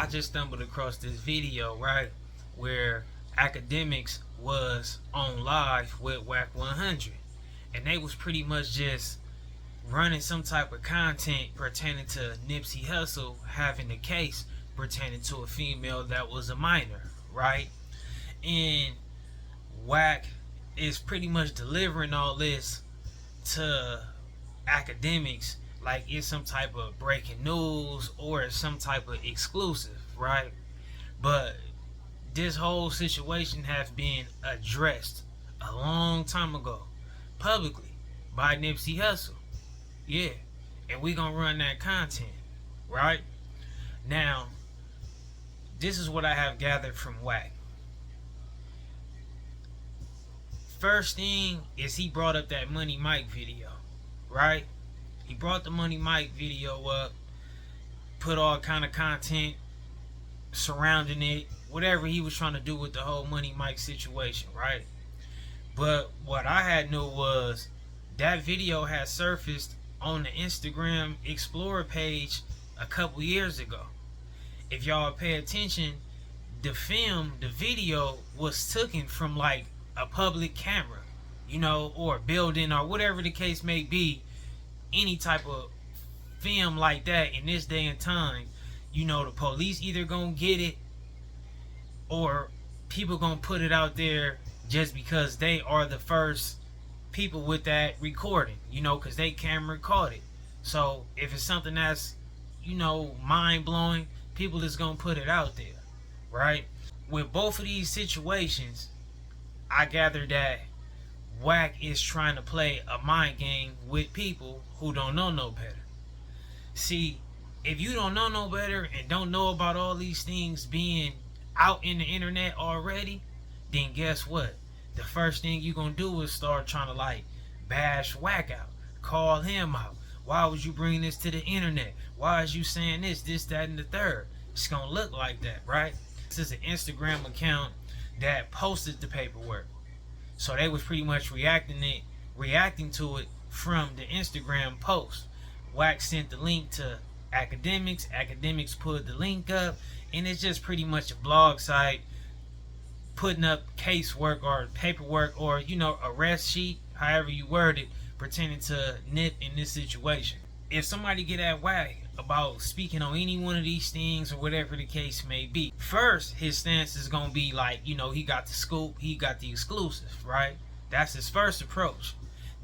I just stumbled across this video, right, where AKADEMIKS was on live with Wack 100, and they was pretty much just running some type of content pertaining to Nipsey Hussle having a case pertaining to a female that was a minor, right? And Wack is pretty much delivering all this to AKADEMIKS like it's some type of breaking news or it's some type of exclusive, right? But this whole situation has been addressed a long time ago publicly by Nipsey Hussle. Yeah, and we gonna run that content, right? Now, this is what I have gathered from Wack. First thing is he brought up that Money Mike video, right? He brought the Money Mike video up, put all kind of content surrounding it, whatever he was trying to do with the whole Money Mike situation, right? But what I had knew was that video had surfaced on the Instagram Explorer page a couple years ago. If y'all pay attention, the video was taken from like a public camera, you know, or a building or whatever the case may be. Any type of film like that in this day and time, you know, the police either gonna get it or people gonna put it out there just because they are the first people with that recording, you know, because they camera caught it. So if it's something that's, you know, mind-blowing, people is gonna put it out there, right? With both of these situations, I gather that Wack is trying to play a mind game with people who don't know no better. See, if you don't know no better and don't know about all these things being out in the internet already, then guess what? The first thing you're gonna do is start trying to like bash Wack out, call him out. Why would you bring this to the internet? Why is you saying this, that, and the third? It's gonna look like that, right? This is an Instagram account that posted the paperwork. So they was pretty much reacting to it from the Instagram post. Wack sent the link to AKADEMIKS. AKADEMIKS put the link up, and it's just pretty much a blog site putting up casework or paperwork or, you know, arrest sheet, however you word it, pertaining to Nip in this situation. If somebody get at Wack about speaking on any one of these things or whatever the case may be, first his stance is gonna be like, you know, he got the scoop, he got the exclusive, right? That's his first approach.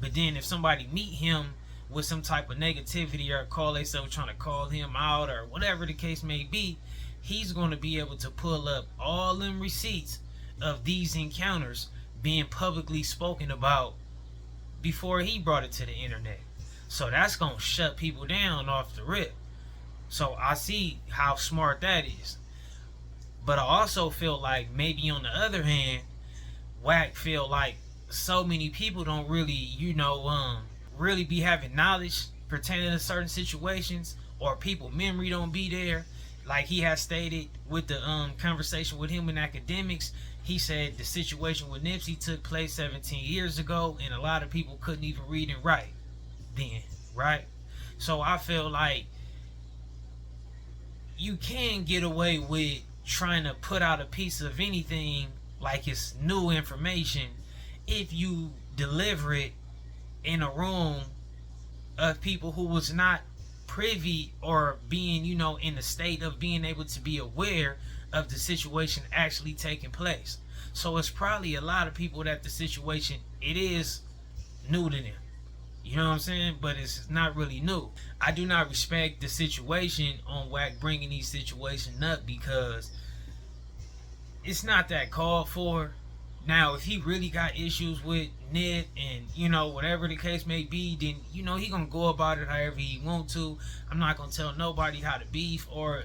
But then if somebody meet him with some type of negativity or call themselves trying to call him out or whatever the case may be, he's gonna be able to pull up all them receipts of these encounters being publicly spoken about before he brought it to the internet. So that's gonna shut people down off the rip. So I see how smart that is. But I also feel like maybe on the other hand, Wack feel like so many people don't really, you know, really be having knowledge pertaining to certain situations, or people memory don't be there. Like he has stated with the conversation with him in AKADEMIKS, he said the situation with Nipsey took place 17 years ago and a lot of people couldn't even read and write then, right? So I feel like you can get away with trying to put out a piece of anything like it's new information if you deliver it in a room of people who was not privy or being, you know, in the state of being able to be aware of the situation actually taking place. So it's probably a lot of people that the situation, it is new to them. You know what I'm saying? But it's not really new. I do not respect the situation on Wack bringing these situations up because it's not that called for. Now, if he really got issues with Nip and, you know, whatever the case may be, then, you know, he gonna go about it however he want to. I'm not gonna tell nobody how to beef or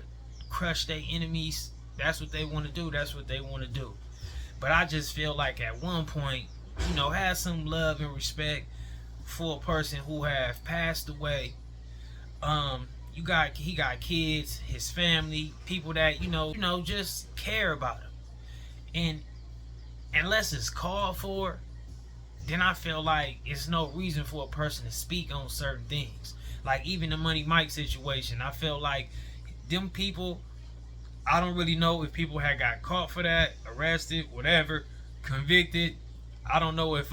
crush their enemies. That's what they want to do. That's what they want to do. But I just feel like at one point, you know, have some love and respect for a person who have passed away. He got kids, his family, people that, you know, just care about him. And unless it's called for, then I feel like it's no reason for a person to speak on certain things. Like even the Money Mike situation, I feel like them people, I don't really know if people had got caught for that, arrested, whatever, convicted. I don't know if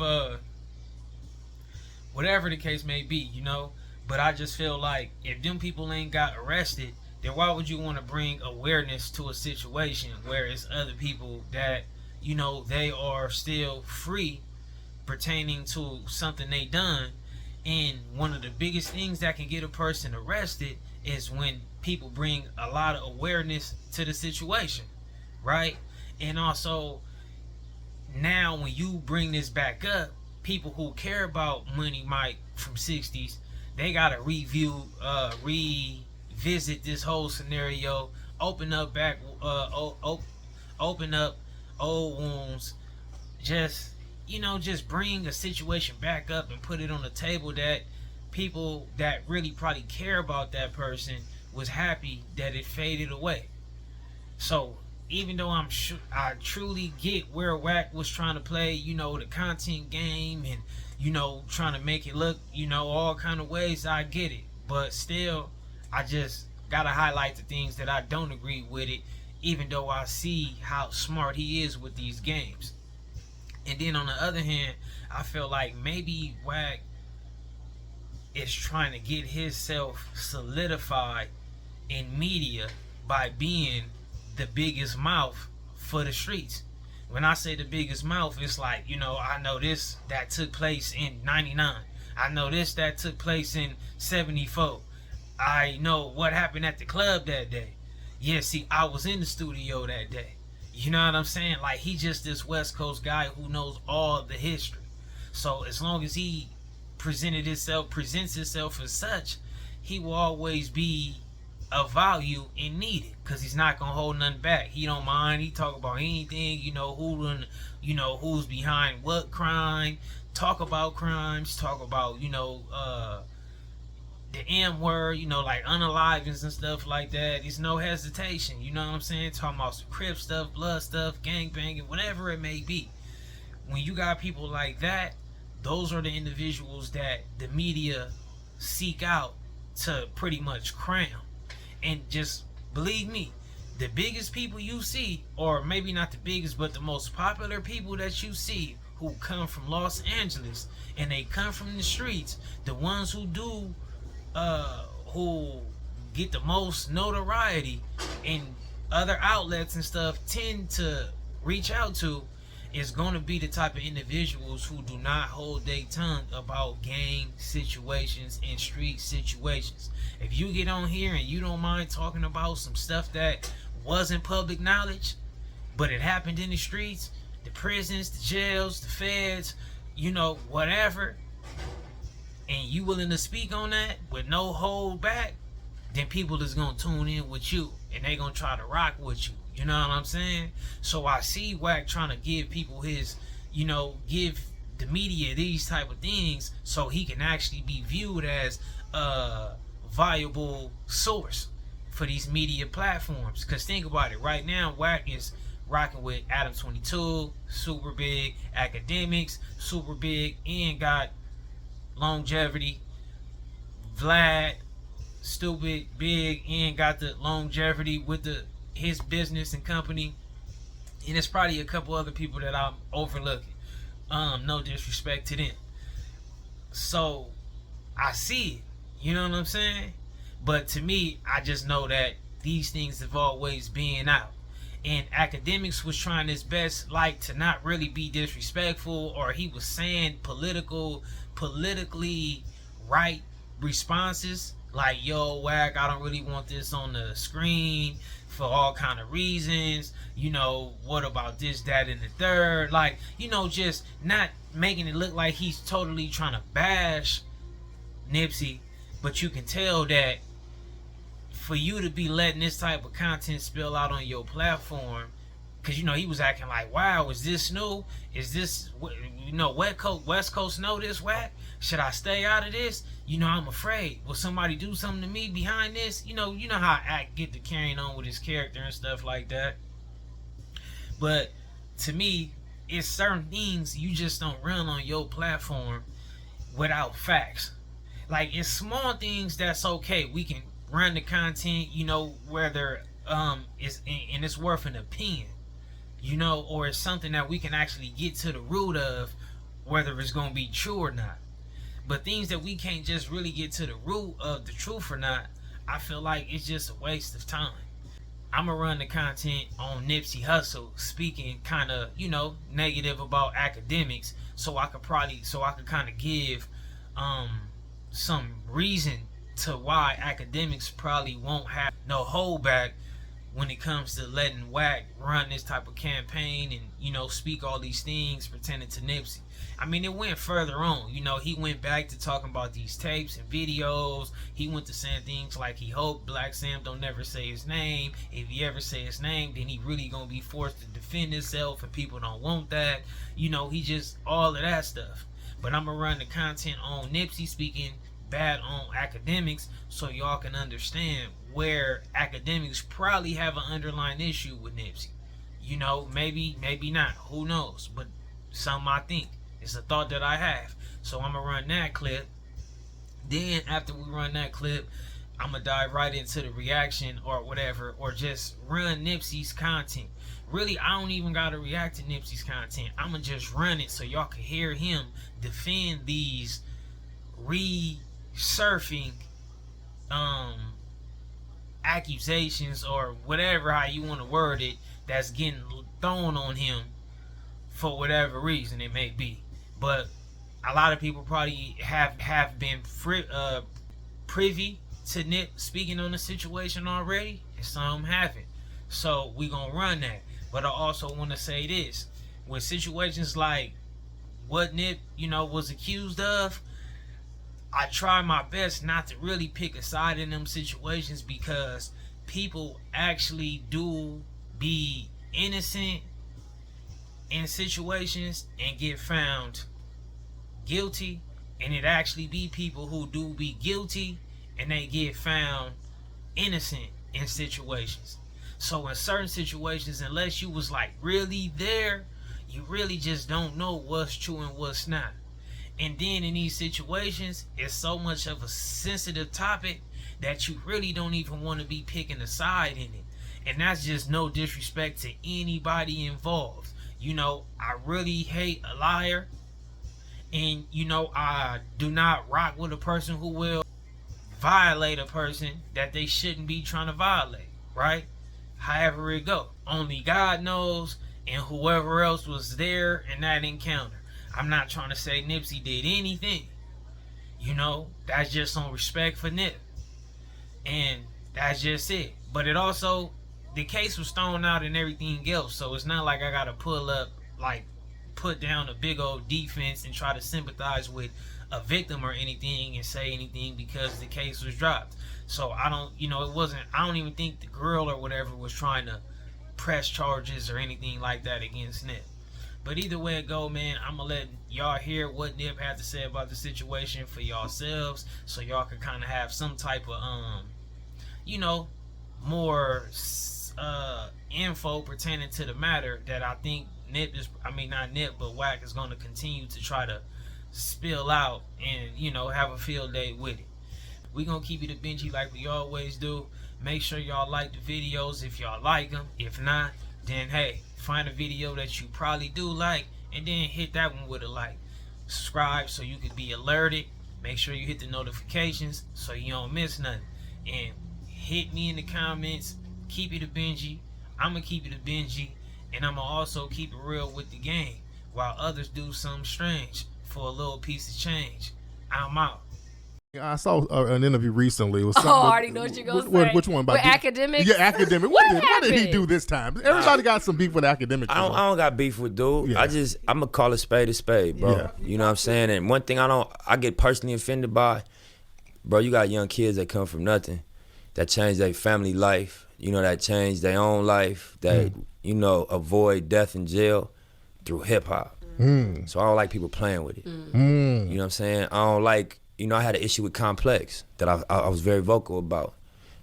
whatever the case may be, you know. But I just feel like if them people ain't got arrested, then why would you want to bring awareness to a situation where it's other people that, you know, they are still free pertaining to something they done. And one of the biggest things that can get a person arrested is when people bring a lot of awareness to the situation, right? And also, now when you bring this back up, people who care about Money Mike from 60s, they gotta revisit this whole scenario, open up old wounds, just, you know, just bring a situation back up and put it on the table that people that really probably care about that person was happy that it faded away. So even though I truly get where Wack was trying to play, you know, the content game and, you know, trying to make it look, you know, all kind of ways, I get it. But still, I just gotta highlight the things that I don't agree with it, even though I see how smart he is with these games. And then on the other hand, I feel like maybe Wack is trying to get himself solidified in media by being the biggest mouth for the streets. When I say the biggest mouth, it's like, you know, I know this that took place in 99. I know this that took place in 74. I know what happened at the club that day. Yeah, see, I was in the studio that day. You know what I'm saying? Like, he just this West Coast guy who knows all the history. So as long as he presents himself as such, he will always be of value and needed, because he's not gonna hold nothing back. He don't mind. He talk about anything, you know, who's behind what crime, talk about crimes, talk about, you know, the M word, you know, like unalivings and stuff like that. There's no hesitation, you know what I'm saying? Talking about some Crip stuff, blood stuff, gang banging, whatever it may be. When you got people like that, those are the individuals that the media seek out to pretty much crown. And just believe me, the biggest people you see, or maybe not the biggest, but the most popular people that you see who come from Los Angeles and they come from the streets, the ones who get the most notoriety and other outlets and stuff tend to reach out to, is going to be the type of individuals who do not hold their tongue about gang situations and street situations. If you get on here and you don't mind talking about some stuff that wasn't public knowledge, but it happened in the streets, the prisons, the jails, the feds, you know, whatever, and you willing to speak on that with no hold back, then people is going to tune in with you and they going to try to rock with you. You know what I'm saying? So I see Wack trying to give people his, you know, give the media these type of things so he can actually be viewed as a viable source for these media platforms. Because think about it, right now Wack is rocking with Adam 22, super big, AKADEMIKS, super big, and got longevity. Vlad, stupid, big, and got the longevity with his business and company. And there's probably a couple other people that I'm overlooking. No disrespect to them. So I see it. You know what I'm saying? But to me, I just know that these things have always been out. And AKADEMIKS was trying his best, like, to not really be disrespectful, or he was saying politically right responses, like, yo, Wack, I don't really want this on the screen for all kind of reasons, you know, what about this, that, and the third, like, you know, just not making it look like he's totally trying to bash Nipsey, but you can tell that for you to be letting this type of content spill out on your platform, because, you know, he was acting like, wow, is this new? Is this, you know, West Coast know this, Wack? Should I stay out of this? You know, I'm afraid. Will somebody do something to me behind this? You know how Act get to carrying on with his character and stuff like that. But to me, it's certain things you just don't run on your platform without facts. Like, it's small things that's okay. We can run the content, you know, whether it's worth an opinion, you know, or it's something that we can actually get to the root of, whether it's gonna be true or not. But things that we can't just really get to the root of the truth or not, I feel like it's just a waste of time. I'm gonna run the content on Nipsey Hussle speaking kind of, you know, negative about AKADEMIKS, so I could kind of give some reason to why AKADEMIKS probably won't have no holdback when it comes to letting Wack run this type of campaign and, you know, speak all these things pertaining to Nipsey. I mean, it went further on. You know, he went back to talking about these tapes and videos. He went to saying things like he hoped Black Sam don't never say his name. If he ever say his name, then he really gonna be forced to defend himself, and people don't want that. You know, he just, all of that stuff. But I'm gonna run the content on Nipsey speaking bad on AKADEMIKS, so y'all can understand where AKADEMIKS probably have an underlying issue with Nipsey. You know, maybe not, who knows, but something I think. It's a thought that I have. So I'm gonna run that clip. Then after we run that clip, I'm gonna dive right into the reaction or whatever, or just run Nipsey's content. Really, I don't even gotta react to Nipsey's content. I'm gonna just run it so y'all can hear him defend these resurfing accusations, or whatever how you want to word it, that's getting thrown on him for whatever reason it may be. But a lot of people probably have been privy to Nip speaking on the situation already, and some haven't. So we gonna run that. But I also want to say this: with situations like what Nip, you know, was accused of, I try my best not to really pick a side in them situations, because people actually do be innocent in situations and get found guilty, and it actually be people who do be guilty and they get found innocent in situations. So in certain situations, unless you was like really there, you really just don't know what's true and what's not. And then in these situations, it's so much of a sensitive topic that you really don't even want to be picking a side in it. And that's just no disrespect to anybody involved. You know, I really hate a liar. And, you know, I do not rock with a person who will violate a person that they shouldn't be trying to violate, right? However it go. Only God knows, and whoever else was there in that encounter. I'm not trying to say Nipsey did anything. You know, that's just on respect for Nip. And that's just it. But it also, the case was thrown out and everything else. So it's not like I got to pull up, like, put down a big old defense and try to sympathize with a victim or anything and say anything because the case was dropped. So I don't, you know, I don't even think the girl or whatever was trying to press charges or anything like that against Nip. But either way it go, man, I'm going to let y'all hear what Nip had to say about the situation for yourselves, so y'all can kind of have some type of, you know, more info pertaining to the matter that I think not Nip, but Wack is going to continue to try to spill out and, you know, have a field day with it. We're going to keep it a Benji like we always do. Make sure y'all like the videos if y'all like them. If not, then hey, find a video that you probably do like, and then hit that one with a like. Subscribe so you can be alerted. Make sure you hit the notifications so you don't miss nothing. And hit me in the comments. Keep it a Benji. I'm going to keep it a Benji. And I'm going to also keep it real with the game, while others do something strange for a little piece of change. I'm out. I saw an interview recently. It was I already know what you're going to say. Which one? With AKADEMIKS? Yeah, AKADEMIKS. What did he do this time? Everybody got some beef with AKADEMIKS. I don't got beef with dude. Yeah. I'm going to call a spade, bro. Yeah. You know what I'm saying? And one thing I get personally offended by, bro, you got young kids that come from nothing, that change their family life, you know, that change their own life, that, you know, avoid death in jail through hip-hop. So I don't like people playing with it. You know what I'm saying? I don't like, you know, I had an issue with Complex that I was very vocal about,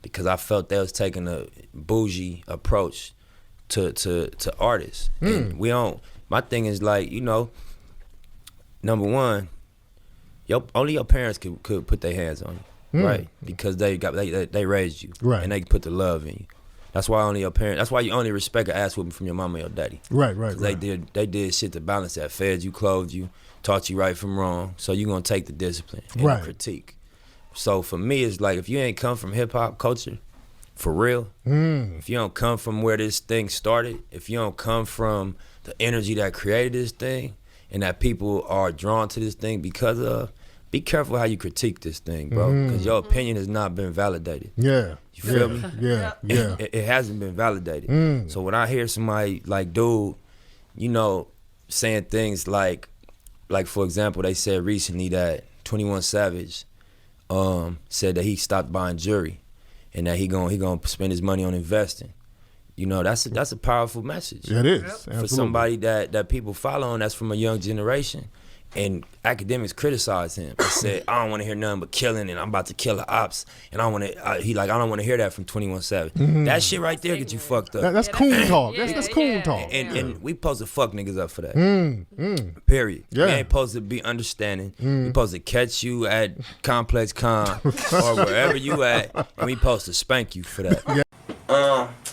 because I felt they was taking a bougie approach to artists. And we don't, my thing is like, you know, number one, only your parents could put their hands on you, right? Because they raised you, right, and they put the love in you. That's why only your parents. That's why you only respect an ass whooping from your mama or your daddy. Right. 'Cause they did shit to balance that. Fed you, clothed you, taught you right from wrong. So you gonna take the discipline and the critique. So for me, it's like if you ain't come from hip hop culture, for real. If you don't come from where this thing started, if you don't come from the energy that created this thing, and that people are drawn to this thing because of, be careful how you critique this thing, bro. Because your opinion has not been validated. Yeah. You feel me? Yeah. It hasn't been validated. So when I hear somebody like, dude, you know, saying things like for example, they said recently that 21 Savage said that he stopped buying jewelry and that he gonna spend his money on investing. You know, that's a powerful message. Yeah, it is. Absolutely. For somebody that people follow on that's from a young generation. And academics criticized him and said, I don't want to hear nothing but killing and I'm about to kill the ops. And I don't want to hear that from 21 Savage. That shit right there gets you fucked up. That's coon talk. That's coon talk. And we supposed to fuck niggas up for that. Period. Yeah. We ain't supposed to be understanding. We supposed to catch you at Complex Con or wherever you at, and we supposed to spank you for that.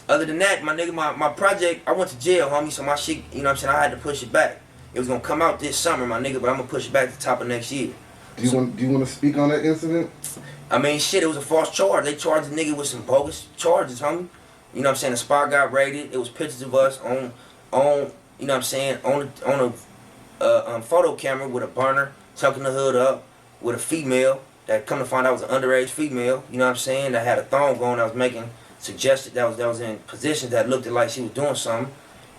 Other than that, my nigga, my project, I went to jail, homie, so my shit, you know what I'm saying, I had to push it back. It was gonna come out this summer, my nigga, but I'm gonna push it back to the top of next year. Do you want to speak on that incident? I mean, shit, it was a false charge. They charged the nigga with some bogus charges, homie. You know what I'm saying? The spot got raided. It was pictures of us on you know what I'm saying, on a photo camera with a burner, tucking the hood up, with a female that come to find out was an underage female. You know what I'm saying? That had a thong going. That was making suggested that was in positions that looked like she was doing something.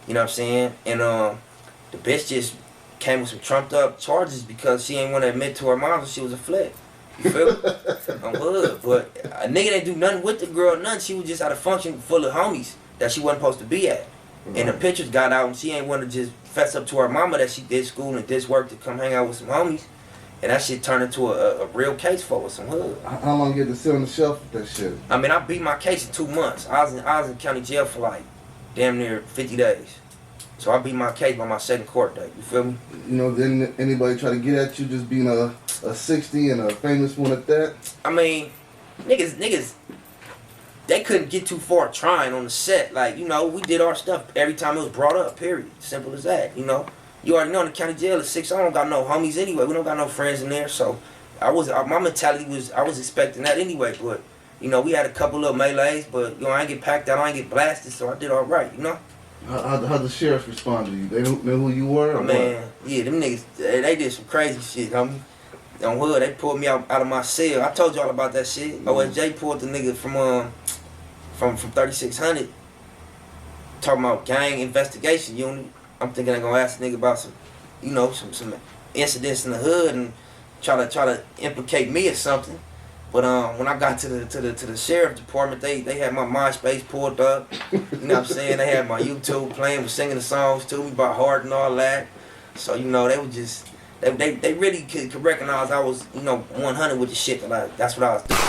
You know what I'm saying? And the bitch just came with some trumped up charges because she ain't want to admit to her mom that she was a flick. You feel me? I'm hood. But a nigga didn't do nothing with the girl, nothing. She was just at a function full of homies that she wasn't supposed to be at. And the pictures got out and she ain't want to just fess up to her mama that she did school and did work to come hang out with some homies. And that shit turned into a real case for us, some hood. How long you had to sit on the shelf with that shit? I mean, I beat my case in 2 months. I was in county jail for like damn near 50 days. So I beat my case by my second court date. You feel me? You know, didn't anybody try to get at you just being a 60 and a famous one at that? I mean, niggas, they couldn't get too far trying on the set. Like, you know, we did our stuff every time it was brought up, period. Simple as that, you know? You already know in the county jail at 6, I don't got no homies anyway. We don't got no friends in there, so my mentality was, I was expecting that anyway, but, you know, we had a couple of melees, but, you know, I ain't get packed out, I ain't get blasted, so I did all right, you know? How the sheriffs respond to you? They don't know who you were? Or man, what? Yeah, them niggas, they did some crazy shit, homie. On hood, they pulled me out of my cell. I told y'all about that shit. OSJ pulled the nigga from 3600, talking about gang investigation unit. I'm thinking they gonna ask the nigga about some, you know, some incidents in the hood and try to implicate me or something. But when I got to the sheriff department, they had my MySpace pulled up. You know what I'm saying? They had my YouTube playing, was singing the songs to me by heart and all that. So you know, they were just they really could recognize I was, you know, 100 with the shit that's what I was doing.